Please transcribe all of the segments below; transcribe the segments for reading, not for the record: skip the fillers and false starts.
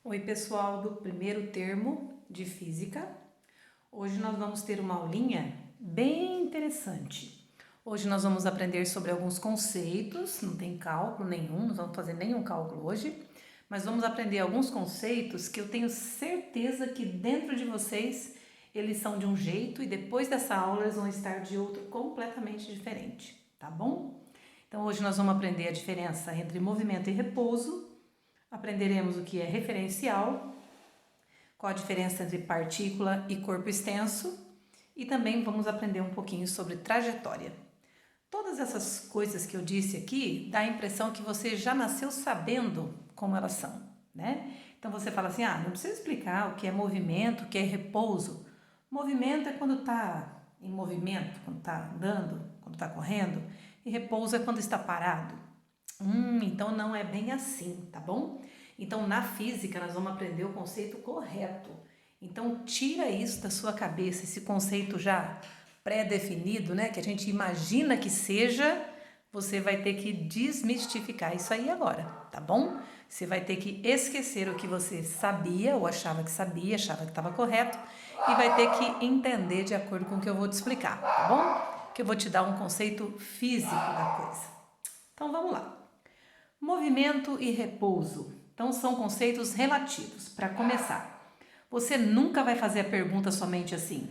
Oi pessoal do primeiro termo de física. Hoje nós vamos ter uma aulinha bem interessante. Hoje nós vamos aprender sobre alguns conceitos, não tem cálculo nenhum, não vamos fazer nenhum cálculo hoje, mas vamos aprender alguns conceitos que eu tenho certeza que dentro de vocês eles são de um jeito e depois dessa aula eles vão estar de outro completamente diferente, tá bom? Então hoje nós vamos aprender a diferença entre movimento e repouso. Aprenderemos o que é referencial, qual a diferença entre partícula e corpo extenso e também vamos aprender um pouquinho sobre trajetória. Todas essas coisas que eu disse aqui dá a impressão que você já nasceu sabendo como elas são, né? Então você fala assim, não precisa explicar o que é movimento, o que é repouso. Movimento é quando está em movimento, quando está andando, quando está correndo, e repouso é quando está parado. Então não é bem assim, tá bom? Então na física nós vamos aprender o conceito correto. Então tira isso da sua cabeça, esse conceito já pré-definido, né? Que a gente imagina que seja, você vai ter que desmistificar isso aí agora, tá bom? Você vai ter que esquecer o que você sabia ou achava que sabia, achava que estava correto e vai ter que entender de acordo com o que eu vou te explicar, tá bom? Que eu vou te dar um conceito físico da coisa. Então vamos lá. Movimento e repouso. Então são conceitos relativos. Para começar, você nunca vai fazer a pergunta somente assim: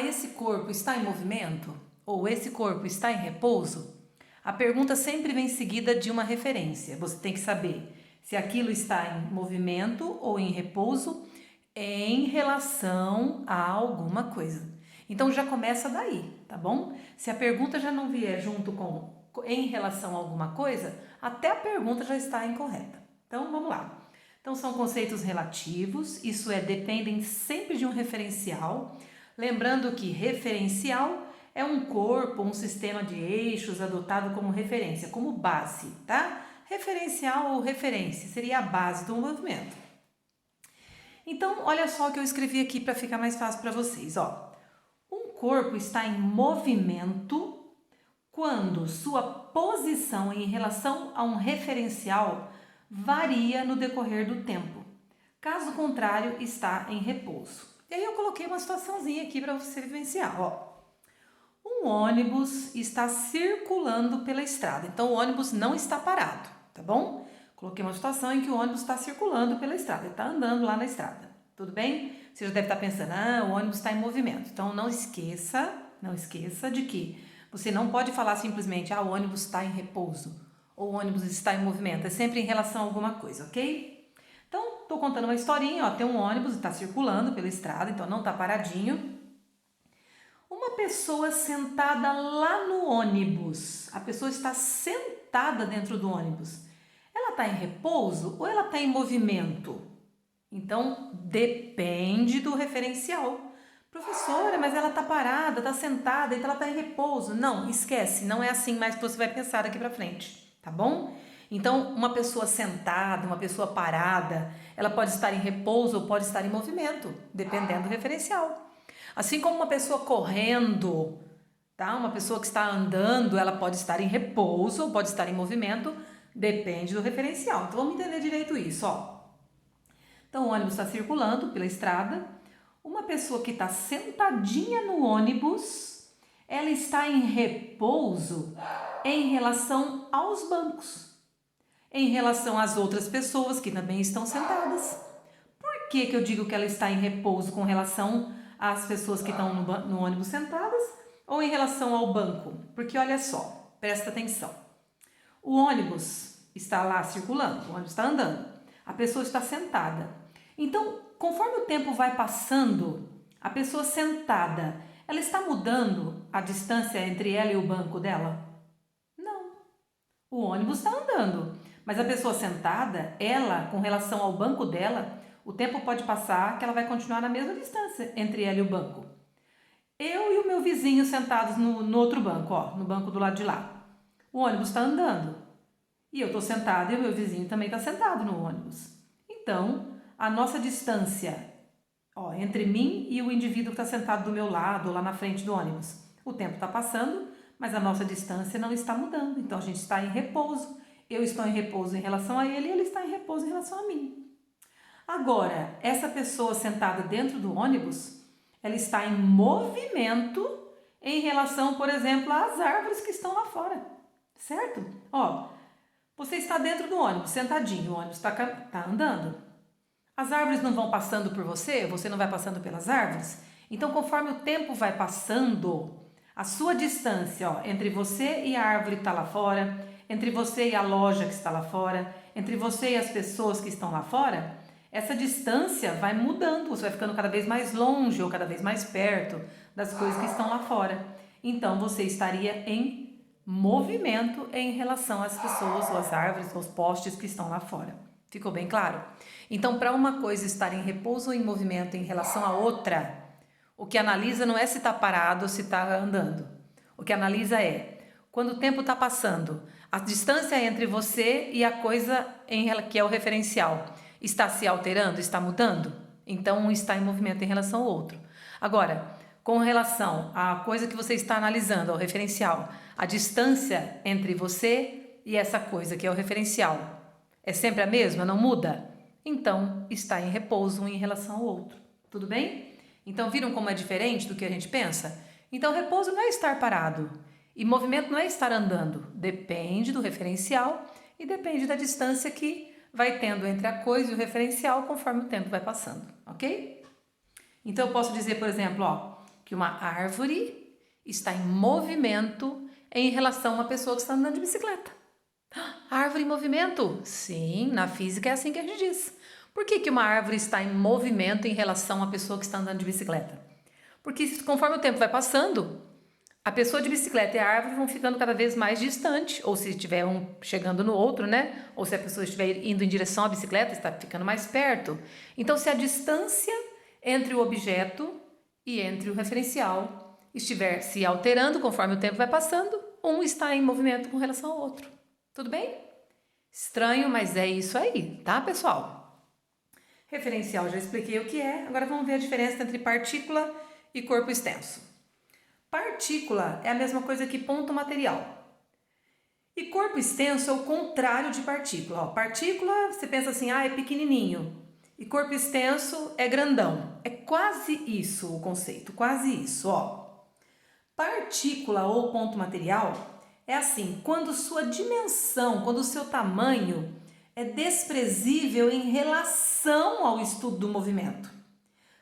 esse corpo está em movimento? Ou esse corpo está em repouso? A pergunta sempre vem seguida de uma referência. Você tem que saber se aquilo está em movimento ou em repouso em relação a alguma coisa. Então já começa daí, tá bom? Se a pergunta já não vier junto com em relação a alguma coisa, até a pergunta já está incorreta. Então vamos lá. Então são conceitos relativos, isso é, dependem sempre de um referencial. Lembrando que referencial é um corpo, um sistema de eixos adotado como referência, como base, tá? Referencial ou referência seria a base do movimento. Então, olha só o que eu escrevi aqui para ficar mais fácil para vocês, ó. Um corpo está em movimento quando sua posição em relação a um referencial varia no decorrer do tempo. Caso contrário, está em repouso. E aí eu coloquei uma situaçãozinha aqui para você vivenciar, ó. Um ônibus está circulando pela estrada, então o ônibus não está parado, tá bom? Coloquei uma situação em que o ônibus está circulando pela estrada, ele está andando lá na estrada, tudo bem? Você já deve estar pensando, o ônibus está em movimento. Então não esqueça de que você não pode falar simplesmente, o ônibus está em repouso ou o ônibus está em movimento, é sempre em relação a alguma coisa, ok? Então, estou contando uma historinha, ó, tem um ônibus, está circulando pela estrada, então não está paradinho. Uma pessoa sentada lá no ônibus, a pessoa está sentada dentro do ônibus, ela está em repouso ou ela está em movimento? Então, depende do referencial. Professora, mas ela está parada, está sentada, então ela está em repouso. Não, esquece, não é assim mais que você vai pensar daqui para frente, tá bom? Então, uma pessoa sentada, uma pessoa parada, ela pode estar em repouso ou pode estar em movimento, dependendo do referencial. Assim como uma pessoa correndo, tá? Uma pessoa que está andando, ela pode estar em repouso ou pode estar em movimento, depende do referencial. Então, vamos entender direito isso, ó. Então, o ônibus está circulando pela estrada. Uma pessoa que está sentadinha no ônibus, ela está em repouso em relação aos bancos, em relação às outras pessoas que também estão sentadas. Por que eu digo que ela está em repouso com relação às pessoas que estão no ônibus sentadas ou em relação ao banco? Porque olha só, presta atenção. O ônibus está lá circulando, o ônibus está andando, a pessoa está sentada. Então, conforme o tempo vai passando, a pessoa sentada, ela está mudando a distância entre ela e o banco dela? Não. O ônibus está andando, mas a pessoa sentada, ela, com relação ao banco dela, o tempo pode passar que ela vai continuar na mesma distância entre ela e o banco. Eu e o meu vizinho sentados no outro banco, ó, no banco do lado de lá. O ônibus está andando e eu estou sentada e o meu vizinho também está sentado no ônibus. Então, a nossa distância, ó, entre mim e o indivíduo que está sentado do meu lado ou lá na frente do ônibus, o tempo está passando, mas a nossa distância não está mudando. Então, a gente está em repouso. Eu estou em repouso em relação a ele e ele está em repouso em relação a mim. Agora, essa pessoa sentada dentro do ônibus, ela está em movimento em relação, por exemplo, às árvores que estão lá fora, certo? Ó, você está dentro do ônibus, sentadinho, o ônibus tá andando. As árvores não vão passando por você, você não vai passando pelas árvores. Então, conforme o tempo vai passando, a sua distância, ó, entre você e a árvore que está lá fora, entre você e a loja que está lá fora, entre você e as pessoas que estão lá fora, essa distância vai mudando, você vai ficando cada vez mais longe ou cada vez mais perto das coisas que estão lá fora. Então, você estaria em movimento em relação às pessoas, ou às árvores, ou aos postes que estão lá fora. Ficou bem claro? Então, para uma coisa estar em repouso ou em movimento em relação à outra, o que analisa não é se está parado ou se está andando. O que analisa é, quando o tempo está passando, a distância entre você e a coisa que é o referencial está se alterando, está mudando? Então, um está em movimento em relação ao outro. Agora, com relação à coisa que você está analisando, ao referencial, a distância entre você e essa coisa que é o referencial é sempre a mesma, não muda? Então, está em repouso um em relação ao outro. Tudo bem? Então, viram como é diferente do que a gente pensa? Então, repouso não é estar parado. E movimento não é estar andando. Depende do referencial e depende da distância que vai tendo entre a coisa e o referencial conforme o tempo vai passando, ok? Então, eu posso dizer, por exemplo, ó, que uma árvore está em movimento em relação a uma pessoa que está andando de bicicleta. Árvore em movimento? Sim, na física é assim que a gente diz. Por que uma árvore está em movimento em relação a uma pessoa que está andando de bicicleta? Porque conforme o tempo vai passando, a pessoa de bicicleta e a árvore vão ficando cada vez mais distante, ou se estiver um chegando no outro, né? Ou se a pessoa estiver indo em direção à bicicleta, está ficando mais perto. Então, se a distância entre o objeto e entre o referencial estiver se alterando conforme o tempo vai passando, um está em movimento com relação ao outro. Tudo bem? Estranho, mas é isso aí, tá, pessoal? Referencial, já expliquei o que é. Agora vamos ver a diferença entre partícula e corpo extenso. Partícula é a mesma coisa que ponto material. E corpo extenso é o contrário de partícula. Ó, partícula, você pensa assim, é pequenininho. E corpo extenso é grandão. É quase isso o conceito, quase isso, ó. Partícula ou ponto material é assim, quando sua dimensão, quando o seu tamanho é desprezível em relação ao estudo do movimento.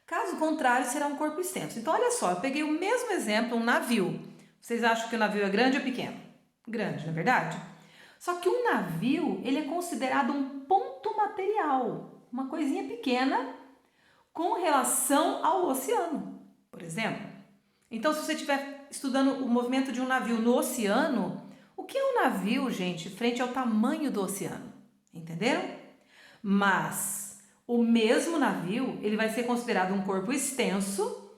Caso contrário, será um corpo extenso. Então, olha só, eu peguei o mesmo exemplo, um navio. Vocês acham que o navio é grande ou pequeno? Grande, não é verdade? Só que um navio, ele é considerado um ponto material, uma coisinha pequena com relação ao oceano, por exemplo. Então, se você estiver estudando o movimento de um navio no oceano, o que é um navio, gente, frente ao tamanho do oceano? Entenderam? Mas o mesmo navio, ele vai ser considerado um corpo extenso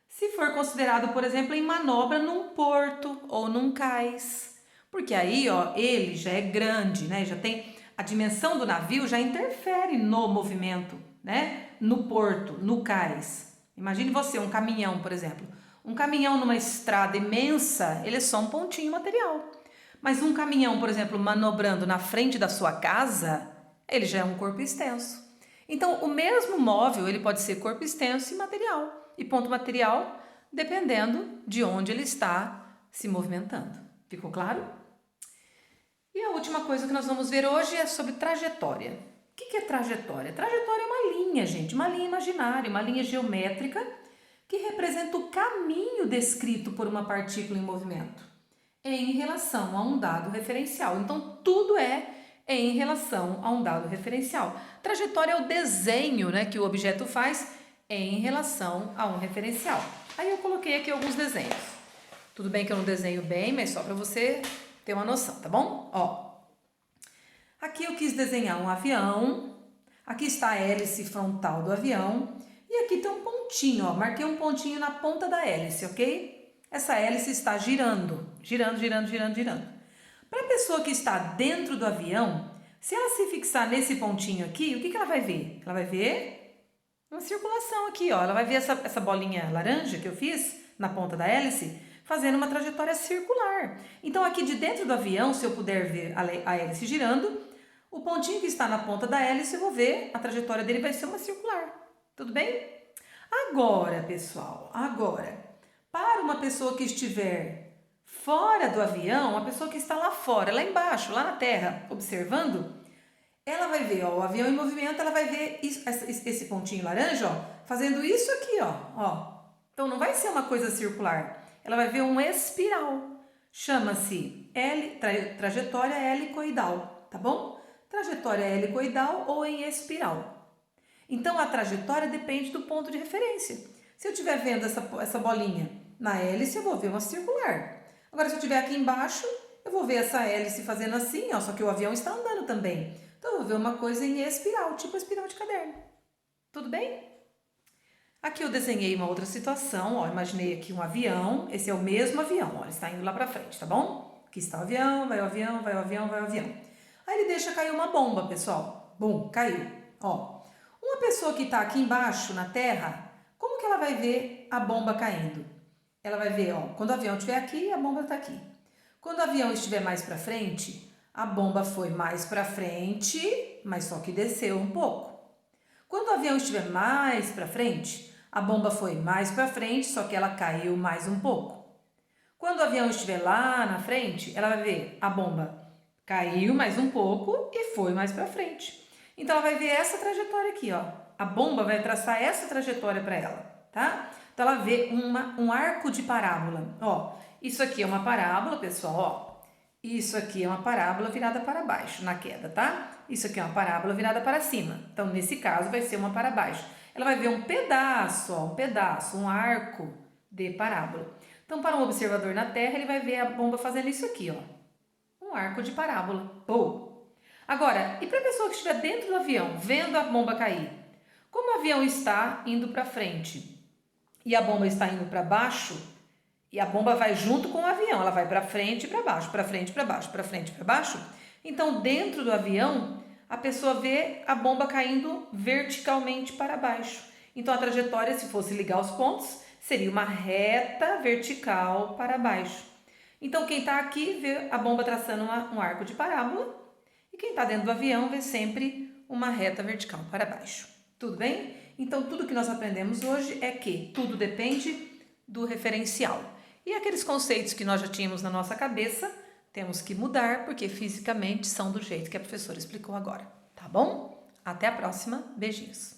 se for considerado, por exemplo, em manobra num porto ou num cais. Porque aí, ó, ele já é grande, né? Já tem a dimensão do navio já interfere no movimento, né? No porto, no cais. Imagine você, um caminhão, por exemplo. Um caminhão numa estrada imensa, ele é só um pontinho material. Mas um caminhão, por exemplo, manobrando na frente da sua casa, ele já é um corpo extenso. Então, o mesmo móvel, ele pode ser corpo extenso e material. E ponto material, dependendo de onde ele está se movimentando. Ficou claro? E a última coisa que nós vamos ver hoje é sobre trajetória. O que é trajetória? Trajetória é uma linha, gente, uma linha imaginária, uma linha geométrica que representa o caminho descrito por uma partícula em movimento em relação a um dado referencial. Então, tudo é em relação a um dado referencial. Trajetória é o desenho, né, que o objeto faz em relação a um referencial. Aí eu coloquei aqui alguns desenhos. Tudo bem que eu não desenho bem, mas só para você ter uma noção, tá bom? Ó, aqui eu quis desenhar um avião, aqui está a hélice frontal do avião e aqui tem um pontinho, ó, marquei um pontinho na ponta da hélice, ok? Essa hélice está girando, girando, girando, girando, girando. Para a pessoa que está dentro do avião, se ela se fixar nesse pontinho aqui, o que ela vai ver? Ela vai ver uma circulação aqui, ó. Ela vai ver essa bolinha laranja que eu fiz na ponta da hélice, fazendo uma trajetória circular. Então, aqui de dentro do avião, se eu puder ver a hélice girando, O pontinho que está na ponta da hélice, eu vou ver, a trajetória dele vai ser uma circular. Tudo bem? Agora, pessoal, para uma pessoa que estiver fora do avião, uma pessoa que está lá fora, lá embaixo, lá na terra, observando, ela vai ver, ó, o avião em movimento, ela vai ver esse pontinho laranja, ó, fazendo isso aqui, ó. Então, não vai ser uma coisa circular. Ela vai ver um espiral. Chama-se trajetória helicoidal, tá bom? Trajetória helicoidal ou em espiral. Então, a trajetória depende do ponto de referência. Se eu estiver vendo essa bolinha na hélice, eu vou ver uma circular. Agora, se eu estiver aqui embaixo, eu vou ver essa hélice fazendo assim, ó, só que o avião está andando também. Então, eu vou ver uma coisa em espiral, tipo espiral de caderno. Tudo bem? Aqui eu desenhei uma outra situação, ó, imaginei aqui um avião, esse é o mesmo avião, ó, ele está indo lá para frente, tá bom? Aqui está o avião, vai o avião, vai o avião, vai o avião. Aí ele deixa cair uma bomba, pessoal. Bum, caiu. Ó, uma pessoa que está aqui embaixo, na terra, como que ela vai ver a bomba caindo? Ela vai ver, ó, quando o avião estiver aqui, a bomba está aqui. Quando o avião estiver mais para frente, a bomba foi mais para frente, mas só que desceu um pouco. Quando o avião estiver mais para frente, a bomba foi mais para frente, só que ela caiu mais um pouco. Quando o avião estiver lá na frente, ela vai ver a bomba caiu mais um pouco e foi mais para frente. Então, ela vai ver essa trajetória aqui, ó. A bomba vai traçar essa trajetória para ela, tá? Então, ela vê um arco de parábola. Ó, isso aqui é uma parábola, pessoal, ó. Isso aqui é uma parábola virada para baixo, na queda, tá? Isso aqui é uma parábola virada para cima. Então, nesse caso, vai ser uma para baixo. Ela vai ver um pedaço, ó, um arco de parábola. Então, para um observador na Terra, ele vai ver a bomba fazendo isso aqui, ó. Um arco de parábola. Pô! Agora, e para a pessoa que estiver dentro do avião, vendo a bomba cair? Como o avião está indo para frente e a bomba está indo para baixo, e a bomba vai junto com o avião, ela vai para frente e para baixo, para frente e para baixo, para frente e para baixo. Então, dentro do avião, a pessoa vê a bomba caindo verticalmente para baixo. Então, a trajetória, se fosse ligar os pontos, seria uma reta vertical para baixo. Então, quem está aqui vê a bomba traçando um arco de parábola e quem está dentro do avião vê sempre uma reta vertical para baixo. Tudo bem? Então, tudo que nós aprendemos hoje é que tudo depende do referencial. E aqueles conceitos que nós já tínhamos na nossa cabeça, temos que mudar porque fisicamente são do jeito que a professora explicou agora. Tá bom? Até a próxima. Beijinhos.